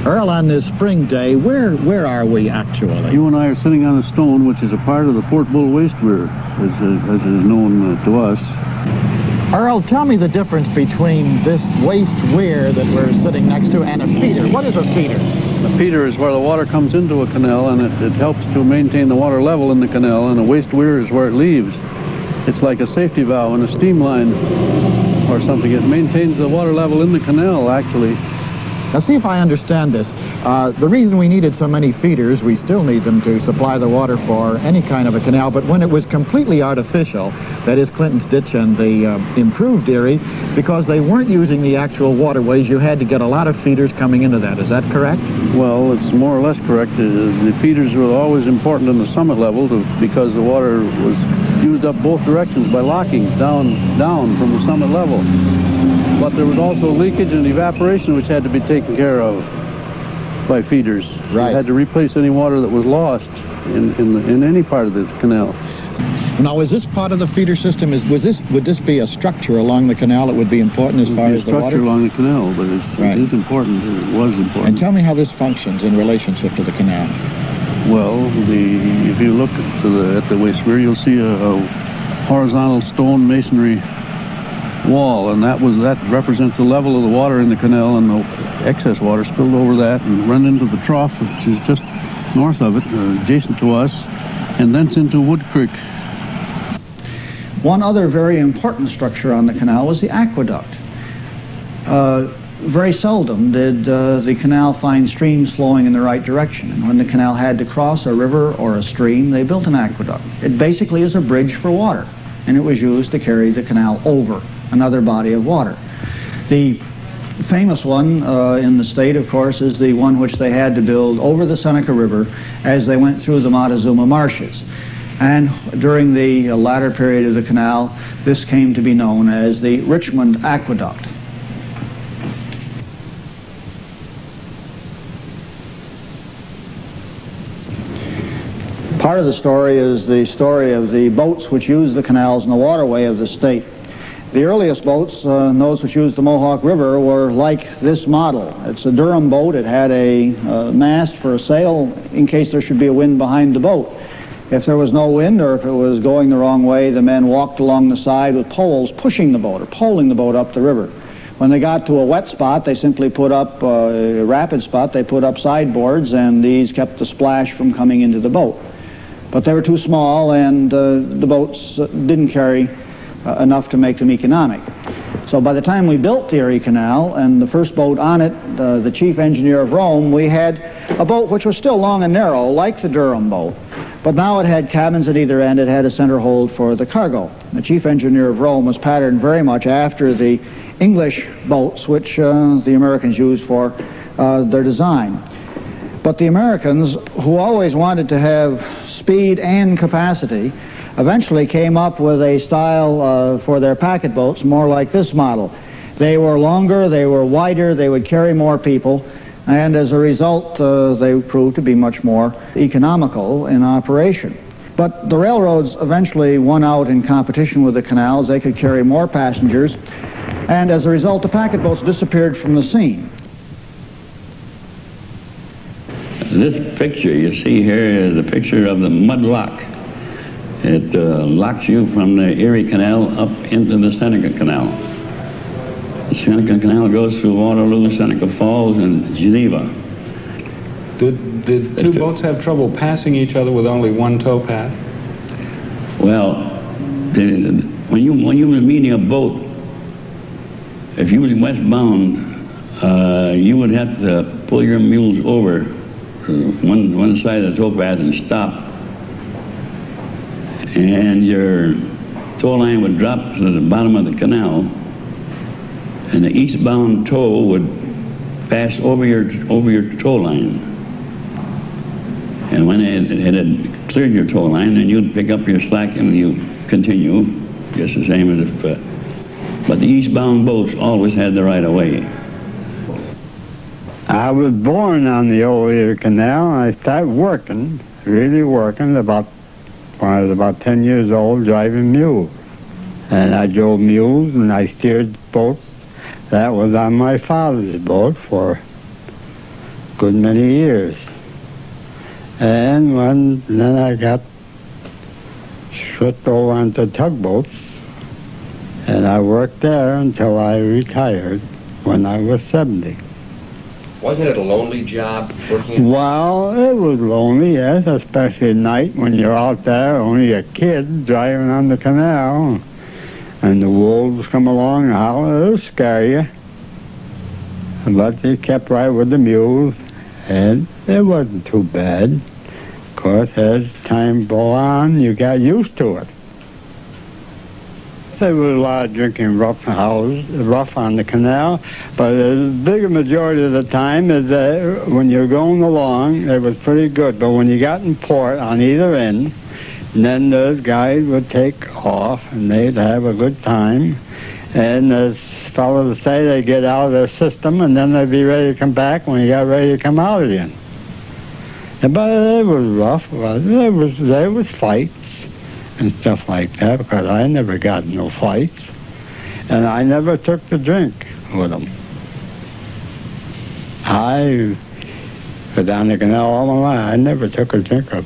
Earl, on this spring day, where are we actually? You and I are sitting on a stone, which is a part of the Fort Bull waste weir, as is known to us. Earl, tell me the difference between this waste weir that we're sitting next to and a feeder. What is a feeder? A feeder is where the water comes into a canal, and it helps to maintain the water level in the canal, and a waste weir is where it leaves. It's like a safety valve in a steam line or something. It maintains the water level in the canal, actually. Now see if I understand this. The reason we needed so many feeders, we still need them to supply the water for any kind of a canal, but when it was completely artificial, that is Clinton's Ditch and the improved Erie, because they weren't using the actual waterways, you had to get a lot of feeders coming into that. Is that correct? Well, it's more or less correct. The feeders were always important in the summit level because the water was used up both directions by lockings down from the summit level. But there was also leakage and evaporation which had to be taken care of by feeders. Right. You had to replace any water that was lost in any part of the canal. Now, is this part of the feeder system? Would this be a structure along the canal that would be important as far as the water? It would be a structure along the canal, but it is important. It was important. And tell me how this functions in relationship to the canal. Well, if you look at the waste weir, you'll see a horizontal stone masonry wall, and that represents the level of the water in the canal, and the excess water spilled over that and run into the trough, which is just north of it, adjacent to us, and thence into Wood Creek. One other very important structure on the canal was the aqueduct. Very seldom did the canal find streams flowing in the right direction. And when the canal had to cross a river or a stream, they built an aqueduct. It basically is a bridge for water, and it was used to carry the canal over another body of water. The famous one in the state, of course, is the one which they had to build over the Seneca River as they went through the Montezuma marshes. And during the latter period of the canal, this came to be known as the Richmond Aqueduct. Part of the story is the story of the boats which used the canals and the waterway of the state. The earliest boats, those which used the Mohawk River, were like this model. It's a Durham boat. It had a mast for a sail in case there should be a wind behind the boat. If there was no wind or if it was going the wrong way, the men walked along the side with poles pushing the boat or poling the boat up the river. When they got to a wet spot, they simply put up a rapid spot. They put up sideboards, and these kept the splash from coming into the boat. But they were too small, and the boats didn't carry enough to make them economic. So by the time we built the Erie Canal and the first boat on it, the chief engineer of Rome, we had a boat which was still long and narrow, like the Durham boat. But now it had cabins at either end. It had a center hold for the cargo. The chief engineer of Rome was patterned very much after the English boats, which the Americans used for their design. But the Americans, who always wanted to have speed and capacity, eventually came up with a style for their packet boats more like this model. They were longer, they were wider, they would carry more people, and as a result they proved to be much more economical in operation. But the railroads eventually won out in competition with the canals. They could carry more passengers, and as a result the packet boats disappeared from the scene. This picture you see here is a picture of the mud lock. It locks you from the Erie Canal up into the Seneca Canal. The Seneca Canal goes through Waterloo, Seneca Falls, and Geneva. Did two boats have trouble passing each other with only one towpath? Well, when you were meeting a boat, if you was westbound, you would have to pull your mules over one side of the towpath and stop. And your tow line would drop to the bottom of the canal, and the eastbound tow would pass over your tow line. And when it had cleared your tow line, then you'd pick up your slack and you continue, just the same as if. But the eastbound boats always had the right of way. I was born on the old Erie Canal, and I started working, really working, when I was about 10 years old, driving mules. And I drove mules and I steered boats. That was on my father's boat for a good many years. And then I got switched over onto tugboats, and I worked there until I retired when I was 70. Wasn't it a lonely job working? Well, it was lonely, yes, especially at night when you're out there, only a kid driving on the canal, and the wolves come along and holler, it'll scare you. But they kept right with the mules, and it wasn't too bad. Of course, as time go on, you got used to it. There was a lot of drinking rough on the canal, but the bigger majority of the time is that when you're going along, it was pretty good. But when you got in port on either end, and then those guys would take off, and they'd have a good time. And as fellows say, they get out of their system, and then they'd be ready to come back when you got ready to come out again. But it was rough. There was fights and stuff like that, because I never got in no fights, and I never took the drink with them. I was down the canal all my life. I never took a drink of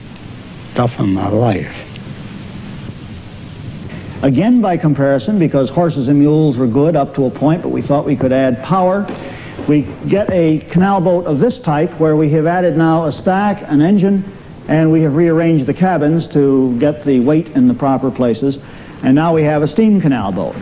stuff in my life. Again, by comparison, because horses and mules were good up to a point, but we thought we could add power, we get a canal boat of this type where we have added now a stack, an engine, and we have rearranged the cabins to get the weight in the proper places, and now we have a steam canal boat.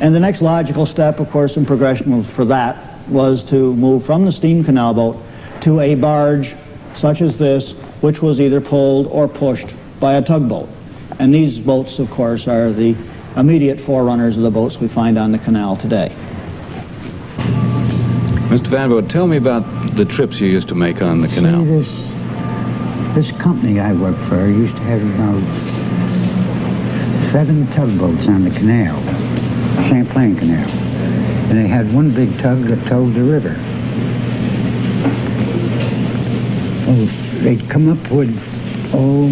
And the next logical step, of course, in progression for that was to move from the steam canal boat to a barge such as this, which was either pulled or pushed by a tugboat. And these boats, of course, are the immediate forerunners of the boats we find on the canal today. Mr. Van Voort, tell me about the trips you used to make on the canal. This company I worked for used to have about 7 tugboats on the canal, Champlain Canal. And they had one big tug that towed the river. Oh, they'd come up with,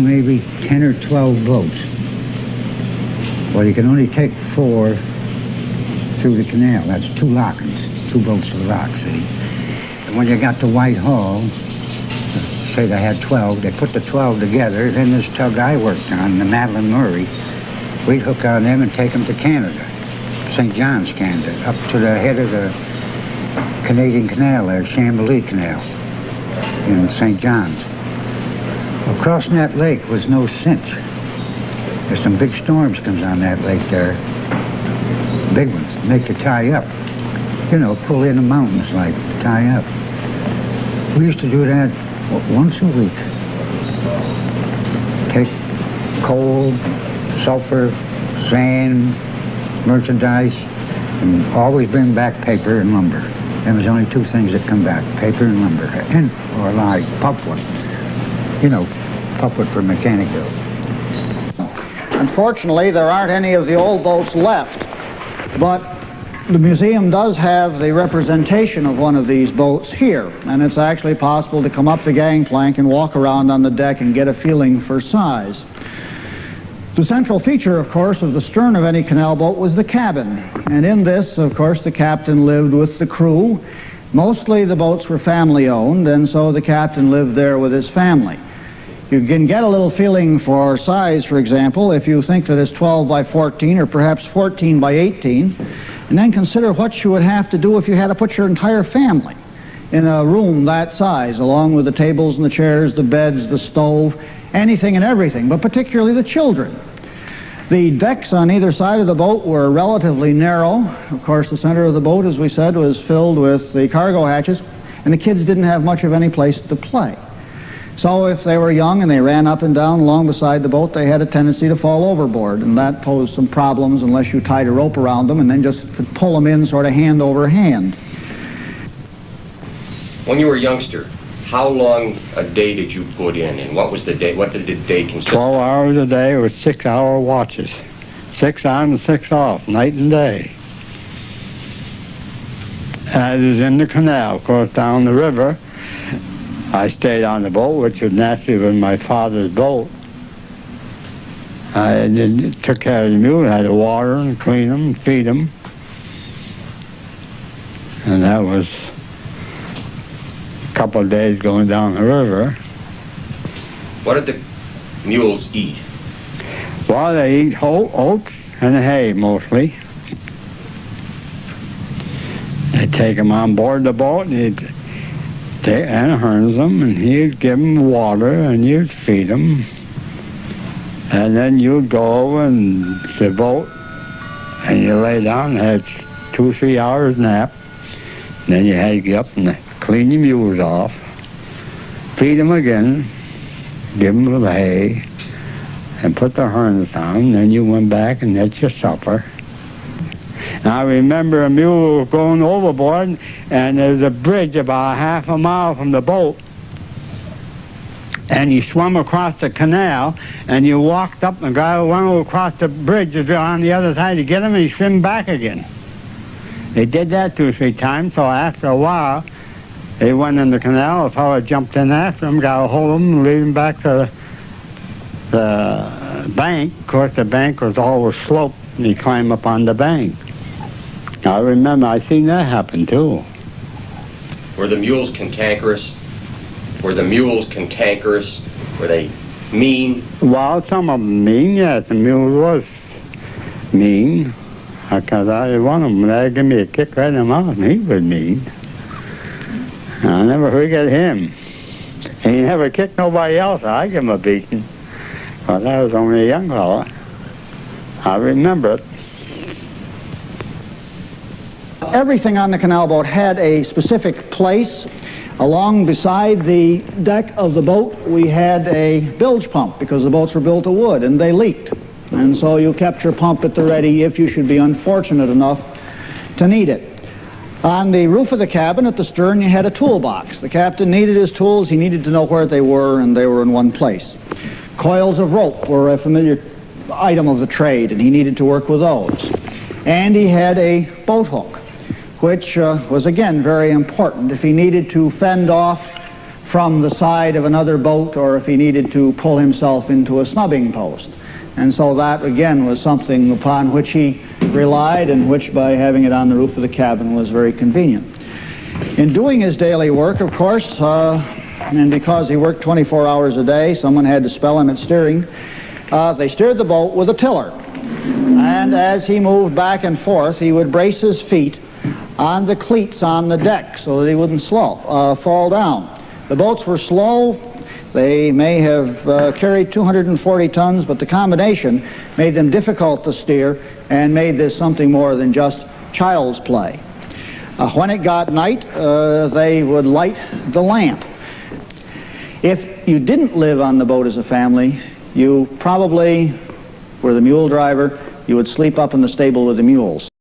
maybe 10 or 12 boats. Well, you can only take 4 through the canal. That's 2 lockings, 2 boats to lock, see? And when you got to Whitehall, say they had 12, they put the 12 together, then this tug I worked on, the Madeline Murray, we'd hook on them and take them to Canada, St. John's, Canada, up to the head of the Canadian Canal there, Chambly Canal in St. John's. Well, crossing that lake was no cinch. There's some big storms comes on that lake there, big ones, make you tie up. You know, pull in the mountains like, tie up. We used to do that once a week. Take coal, sulfur, sand, merchandise, and always bring back paper and lumber. There was only 2 things that come back, paper and lumber, or like pulpwood. You know, pulpwood for mechanic build. Unfortunately, there aren't any of the old boats left, but the museum does have the representation of one of these boats here, and it's actually possible to come up the gangplank and walk around on the deck and get a feeling for size. The central feature, of course, of the stern of any canal boat was the cabin, and in this, of course, the captain lived with the crew. Mostly the boats were family-owned, and so the captain lived there with his family. You can get a little feeling for size, for example, if you think that it's 12 by 14 or perhaps 14 by 18, and then consider what you would have to do if you had to put your entire family in a room that size, along with the tables and the chairs, the beds, the stove, anything and everything, but particularly the children. The decks on either side of the boat were relatively narrow. Of course, the center of the boat, as we said, was filled with the cargo hatches, and the kids didn't have much of any place to play. So if they were young and they ran up and down along beside the boat, they had a tendency to fall overboard, and that posed some problems unless you tied a rope around them and then just could pull them in sort of hand over hand. When you were a youngster, how long a day did you put in, and what was the day? What did the day consist of? 12 hours a day with 6-hour watches. 6 on and 6 off, night and day. I was in the canal, of course, down the river. I stayed on the boat, which was naturally was my father's boat. I took care of the mules. I had to water them, clean them, and feed them. And that was a couple of days going down the river. What did the mules eat? Well, they eat oats and hay mostly. They take them on board the boat and and harness them, and you'd give them water and you'd feed them. And then you'd go over and the boat and you lay down and had 2 or 3 hours nap. Then you had to get up and clean your mules off, feed them again, give them the hay, and put the harness down. Then you went back and ate your supper. And I remember a mule going overboard, and there's a bridge about half a mile from the boat. And you swam across the canal, and you walked up, and the guy went across the bridge on the other side to get him, and he swam back again. They did that 2 or 3 times, so after a while, they went in the canal, a fellow jumped in after him, got a hold of him, and lead him back to the bank. Of course, the bank was always sloped, and he climbed up on the bank. I remember, I seen that happen, too. Were the mules cantankerous? Were the mules cantankerous? Were they mean? Well, some of them mean, yes. The mule was mean. Because one of them, they'd give me a kick right in the mouth, and he was mean. I'll never forget him. And he never kicked nobody else. I give him a beating. But I was only a young fella. I remember it. Everything on the canal boat had a specific place. Along beside the deck of the boat, we had a bilge pump because the boats were built of wood and they leaked. And so you kept your pump at the ready if you should be unfortunate enough to need it. On the roof of the cabin at the stern, you had a toolbox. The captain needed his tools. He needed to know where they were, and they were in one place. Coils of rope were a familiar item of the trade, and he needed to work with those. And he had a boat hook, which was, again, very important if he needed to fend off from the side of another boat or if he needed to pull himself into a snubbing post. And so that, again, was something upon which he relied and which, by having it on the roof of the cabin, was very convenient. In doing his daily work, of course, and because he worked 24 hours a day, someone had to spell him at steering, they steered the boat with a tiller. And as he moved back and forth, he would brace his feet on the cleats on the deck so that he wouldn't fall down. The boats were slow. They may have carried 240 tons, but the combination made them difficult to steer and made this something more than just child's play. When it got night, they would light the lamp. If you didn't live on the boat as a family, you probably were the mule driver. You would sleep up in the stable with the mules.